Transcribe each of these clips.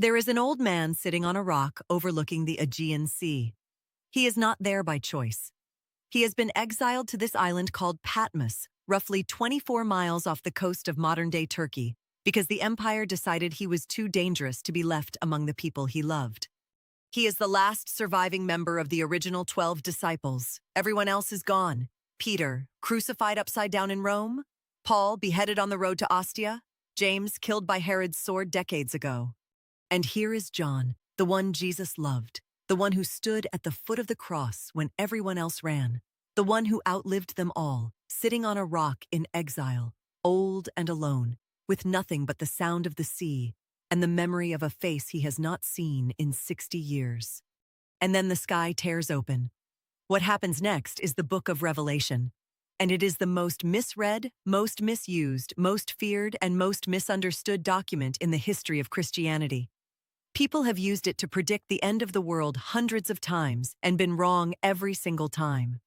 There is an old man sitting on a rock overlooking the Aegean Sea. He is not there by choice. He has been exiled to this island called Patmos, roughly 24 miles off the coast of modern-day Turkey, because the empire decided he was too dangerous to be left among the people he loved. He is the last surviving member of the original 12 disciples. Everyone else is gone. Peter, crucified upside down in Rome. Paul, beheaded on the road to Ostia. James, killed by Herod's sword decades ago. And here is John, the one Jesus loved, the one who stood at the foot of the cross when everyone else ran, the one who outlived them all, sitting on a rock in exile, old and alone, with nothing but the sound of the sea and the memory of a face he has not seen in 60 years. And then the sky tears open. What happens next is the book of Revelation, and it is the most misread, most misused, most feared, and most misunderstood document in the history of Christianity. People have used it to predict the end of the world hundreds of times and been wrong every single time.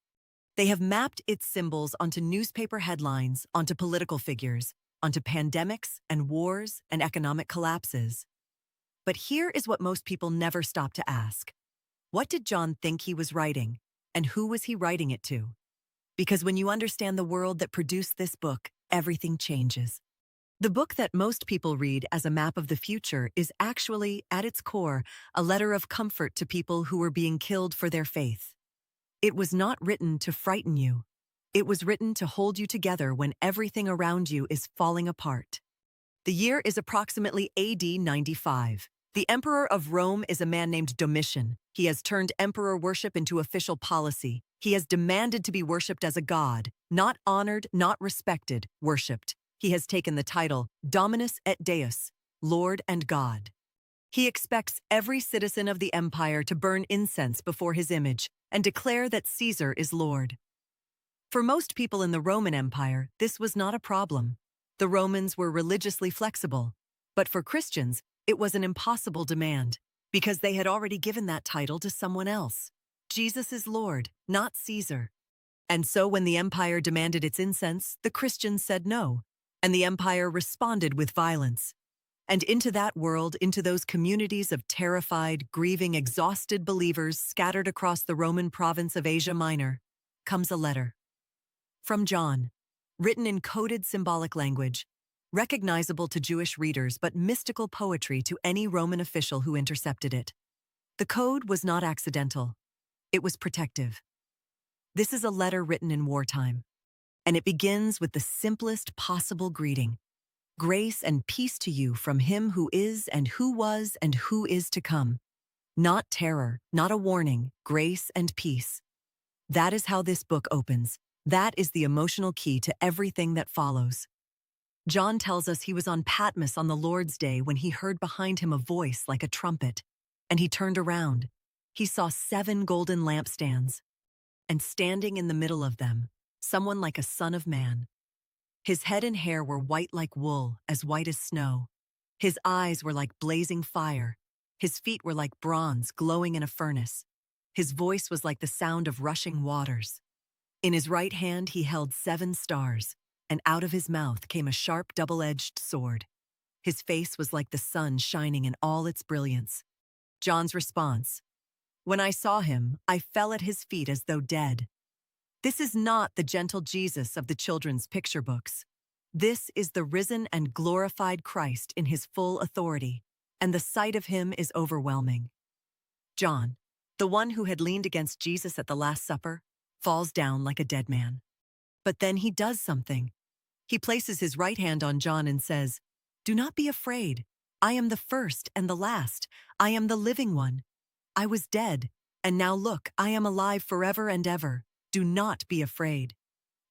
They have mapped its symbols onto newspaper headlines, onto political figures, onto pandemics and wars and economic collapses. But here is what most people never stop to ask. What did John think he was writing, and who was he writing it to? Because when you understand the world that produced this book, everything changes. The book that most people read as a map of the future is actually, at its core, a letter of comfort to people who were being killed for their faith. It was not written to frighten you. It was written to hold you together when everything around you is falling apart. The year is approximately AD 95. The emperor of Rome is a man named Domitian. He has turned emperor worship into official policy. He has demanded to be worshipped as a god, not honored, not respected, worshipped. He has taken the title Dominus et Deus, Lord and God. He expects every citizen of the empire to burn incense before his image and declare that Caesar is Lord. For most people in the Roman Empire, this was not a problem. The Romans were religiously flexible, but for Christians, it was an impossible demand, because they had already given that title to someone else. Jesus is Lord, not Caesar. And so when the empire demanded its incense, the Christians said no, and the empire responded with violence. And into that world, into those communities of terrified, grieving, exhausted believers scattered across the Roman province of Asia Minor, comes a letter. From John, written in coded symbolic language, recognizable to Jewish readers but mystical poetry to any Roman official who intercepted it. The code was not accidental. It was protective. This is a letter written in wartime, and it begins with the simplest possible greeting. Grace and peace to you from him who is and who was and who is to come. Not terror, not a warning, grace and peace. That is how this book opens. That is the emotional key to everything that follows. John tells us he was on Patmos on the Lord's Day when he heard behind him a voice like a trumpet, and he turned around. He saw 7 golden lampstands, and standing in the middle of them, someone like a son of man. His head and hair were white like wool, as white as snow. His eyes were like blazing fire. His feet were like bronze glowing in a furnace. His voice was like the sound of rushing waters. In his right hand he held 7 stars, and out of his mouth came a sharp double-edged sword. His face was like the sun shining in all its brilliance. John's response: when I saw him, I fell at his feet as though dead. This is not the gentle Jesus of the children's picture books. This is the risen and glorified Christ in his full authority, and the sight of him is overwhelming. John, the one who had leaned against Jesus at the Last Supper, falls down like a dead man. But then he does something. He places his right hand on John and says, "Do not be afraid. I am the first and the last. I am the living one. I was dead, and now look, I am alive forever and ever. Do not be afraid."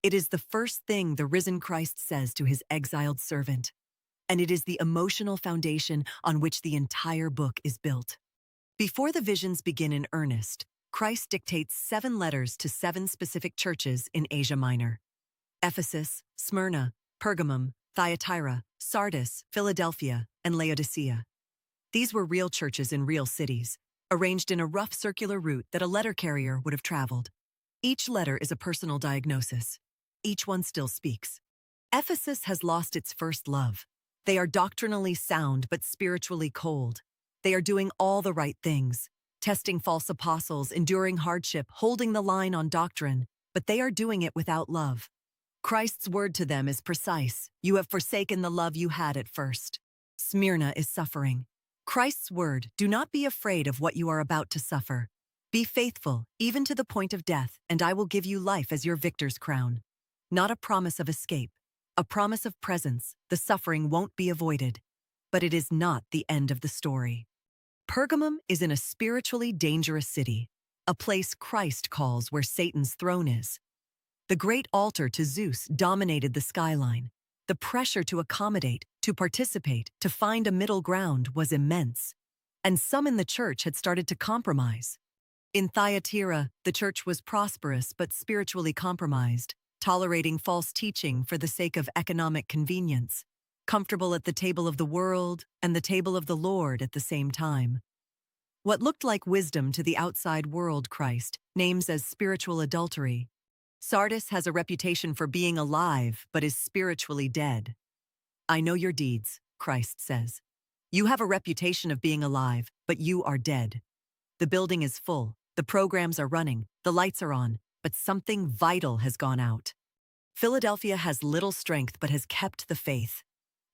It is the first thing the risen Christ says to his exiled servant, and it is the emotional foundation on which the entire book is built. Before the visions begin in earnest, Christ dictates 7 letters to 7 specific churches in Asia Minor: Ephesus, Smyrna, Pergamum, Thyatira, Sardis, Philadelphia, and Laodicea. These were real churches in real cities, arranged in a rough circular route that a letter carrier would have traveled. Each letter is a personal diagnosis. Each one still speaks. Ephesus has lost its first love. They are doctrinally sound but spiritually cold. They are doing all the right things, testing false apostles, enduring hardship, holding the line on doctrine, but they are doing it without love. Christ's word to them is precise. You have forsaken the love you had at first. Smyrna is suffering. Christ's word, do not be afraid of what you are about to suffer. Be faithful, even to the point of death, and I will give you life as your victor's crown. Not a promise of escape, a promise of presence. The suffering won't be avoided. But it is not the end of the story. Pergamum is in a spiritually dangerous city, a place Christ calls where Satan's throne is. The great altar to Zeus dominated the skyline. The pressure to accommodate, to participate, to find a middle ground was immense. And some in the church had started to compromise. In Thyatira, the church was prosperous but spiritually compromised, tolerating false teaching for the sake of economic convenience, comfortable at the table of the world and the table of the Lord at the same time. What looked like wisdom to the outside world Christ names as spiritual adultery. Sardis has a reputation for being alive, but is spiritually dead. I know your deeds, Christ says. You have a reputation of being alive, but you are dead. The building is full, the programs are running, the lights are on, but something vital has gone out. Philadelphia has little strength but has kept the faith.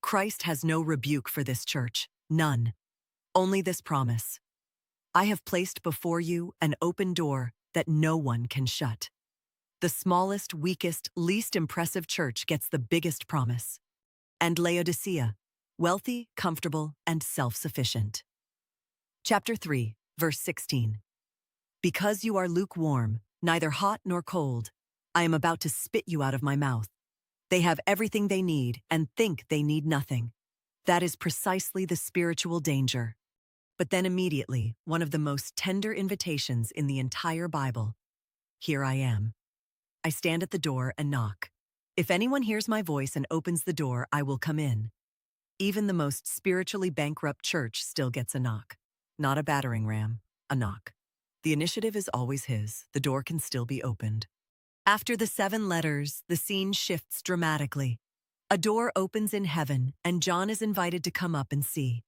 Christ has no rebuke for this church, none. Only this promise. I have placed before you an open door that no one can shut. The smallest, weakest, least impressive church gets the biggest promise. And Laodicea, wealthy, comfortable, and self-sufficient. Chapter 3, verse 16. Because you are lukewarm, neither hot nor cold, I am about to spit you out of my mouth. They have everything they need and think they need nothing. That is precisely the spiritual danger. But then immediately, one of the most tender invitations in the entire Bible. Here I am. I stand at the door and knock. If anyone hears my voice and opens the door, I will come in. Even the most spiritually bankrupt church still gets a knock. Not a battering ram, a knock. The initiative is always his. The door can still be opened. After the 7 letters, the scene shifts dramatically. A door opens in heaven, and John is invited to come up and see.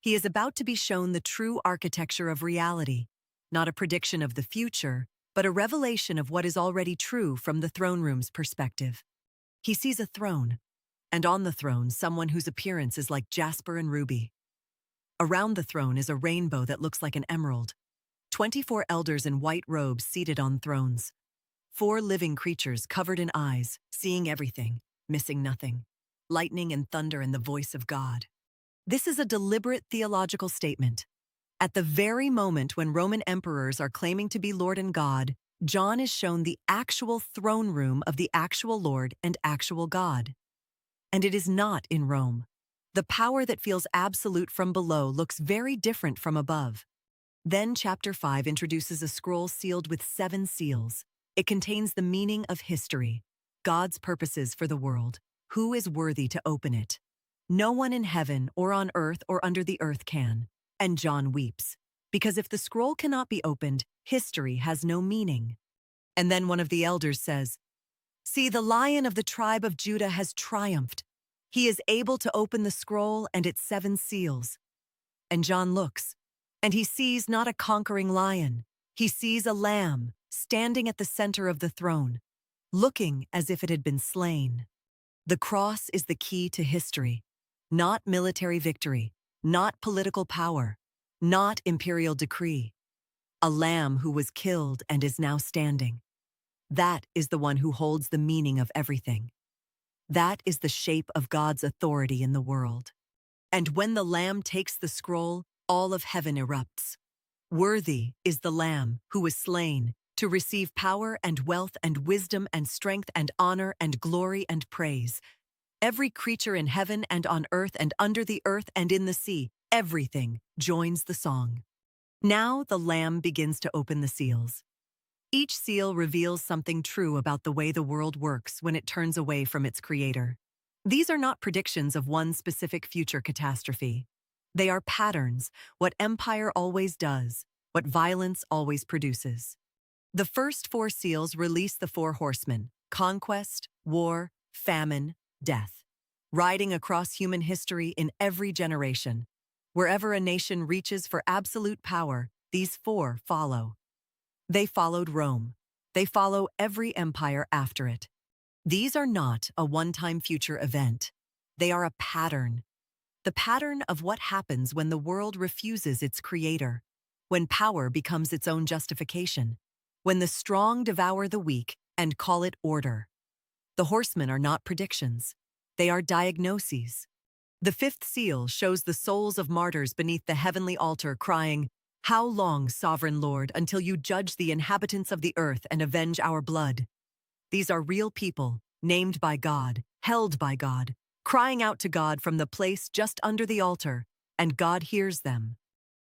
He is about to be shown the true architecture of reality, not a prediction of the future, but a revelation of what is already true from the throne room's perspective. He sees a throne, and on the throne, someone whose appearance is like jasper and ruby. Around the throne is a rainbow that looks like an emerald. 24 elders in white robes seated on thrones. 4 living creatures covered in eyes, seeing everything, missing nothing. Lightning and thunder and the voice of God. This is a deliberate theological statement. At the very moment when Roman emperors are claiming to be Lord and God, John is shown the actual throne room of the actual Lord and actual God. And it is not in Rome. The power that feels absolute from below looks very different from above. Then chapter 5 introduces a scroll sealed with 7 seals. It contains the meaning of history, God's purposes for the world. Who is worthy to open it? No one in heaven or on earth or under the earth can. And John weeps, because if the scroll cannot be opened, history has no meaning. And then one of the elders says, "See, the Lion of the tribe of Judah has triumphed. He is able to open the scroll and its 7 seals." And John looks, and he sees not a conquering lion. He sees a lamb standing at the center of the throne, looking as if it had been slain. The cross is the key to history, not military victory, not political power, not imperial decree. A lamb who was killed and is now standing. That is the one who holds the meaning of everything. That is the shape of God's authority in the world. And when the Lamb takes the scroll, all of heaven erupts. Worthy is the Lamb who was slain to receive power and wealth and wisdom and strength and honor and glory and praise. Every creature in heaven and on earth and under the earth and in the sea, everything joins the song. Now the Lamb begins to open the seals. Each seal reveals something true about the way the world works when it turns away from its creator. These are not predictions of one specific future catastrophe. They are patterns, what empire always does, what violence always produces. The first 4 seals release the 4 horsemen: conquest, war, famine, death, riding across human history in every generation. Wherever a nation reaches for absolute power, these four follow. They followed Rome. They follow every empire after it. These are not a one-time future event. They are a pattern. The pattern of what happens when the world refuses its creator, when power becomes its own justification, when the strong devour the weak and call it order. The horsemen are not predictions. They are diagnoses. The fifth seal shows the souls of martyrs beneath the heavenly altar crying, "How long, sovereign Lord, until you judge the inhabitants of the earth and avenge our blood?" These are real people, named by God, held by God, crying out to God from the place just under the altar, and God hears them.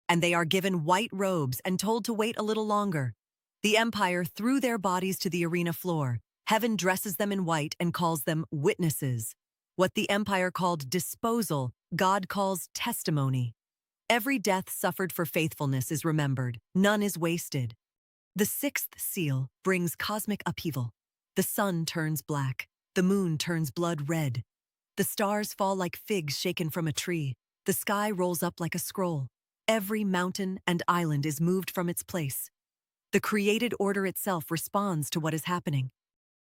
And they are given white robes and told to wait a little longer. The empire threw their bodies to the arena floor. Heaven dresses them in white and calls them witnesses. What the empire called disposal, God calls testimony. Every death suffered for faithfulness is remembered. None is wasted. The sixth seal brings cosmic upheaval. The sun turns black. The moon turns blood red. The stars fall like figs shaken from a tree. The sky rolls up like a scroll. Every mountain and island is moved from its place. The created order itself responds to what is happening.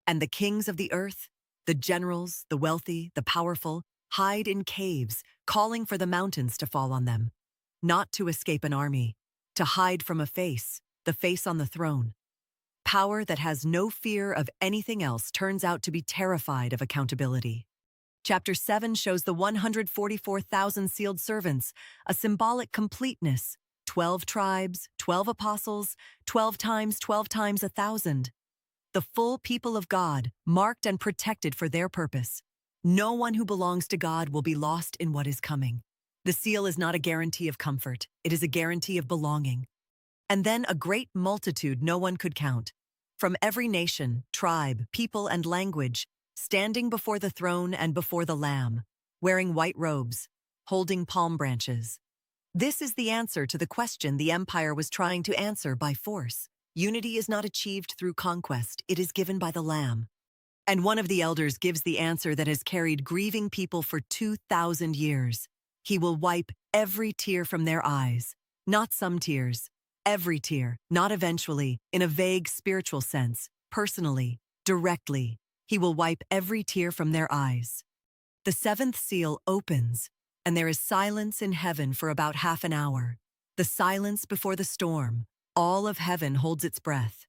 And the kings of the earth, the generals, the wealthy, the powerful, hide in caves, calling for the mountains to fall on them. Not to escape an army, to hide from a face, the face on the throne. Power that has no fear of anything else turns out to be terrified of accountability. Chapter 7 shows the 144,000 sealed servants, a symbolic completeness. 12 tribes, 12 apostles, 12 times 1,000. The full people of God, marked and protected for their purpose. No one who belongs to God will be lost in what is coming. The seal is not a guarantee of comfort. It is a guarantee of belonging. And then a great multitude no one could count, from every nation, tribe, people, and language, standing before the throne and before the Lamb, wearing white robes, holding palm branches. This is the answer to the question the empire was trying to answer by force. Unity is not achieved through conquest, it is given by the Lamb. And one of the elders gives the answer that has carried grieving people for 2,000 years. He will wipe every tear from their eyes, not some tears. Every tear, not eventually, in a vague spiritual sense, personally, directly. He will wipe every tear from their eyes. The seventh seal opens, and there is silence in heaven for about half an hour. The silence before the storm. All of heaven holds its breath.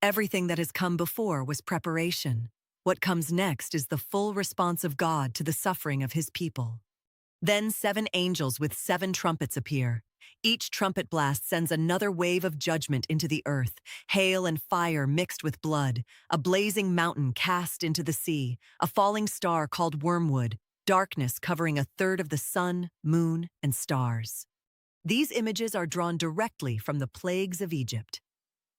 Everything that has come before was preparation. What comes next is the full response of God to the suffering of his people. Then 7 angels with 7 trumpets appear. Each trumpet blast sends another wave of judgment into the earth, hail and fire mixed with blood, a blazing mountain cast into the sea, a falling star called wormwood, darkness covering a third of the sun, moon, and stars. These images are drawn directly from the plagues of Egypt.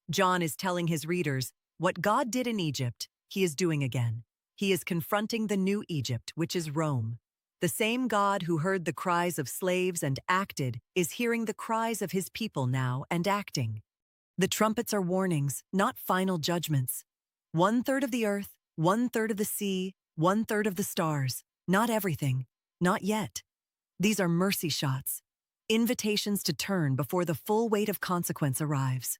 John is telling his readers, what God did in Egypt, he is doing again. He is confronting the new Egypt, which is Rome. The same God who heard the cries of slaves and acted is hearing the cries of his people now and acting. The trumpets are warnings, not final judgments. 1/3 of the earth, 1/3 of the sea, 1/3 of the stars. Not everything. Not yet. These are mercy shots. Invitations to turn before the full weight of consequence arrives.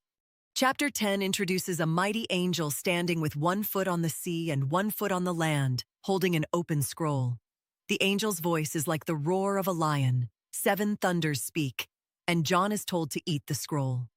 Chapter 10 introduces a mighty angel standing with 1 foot on the sea and 1 foot on the land, holding an open scroll. The angel's voice is like the roar of a lion. 7 thunders speak, and John is told to eat the scroll.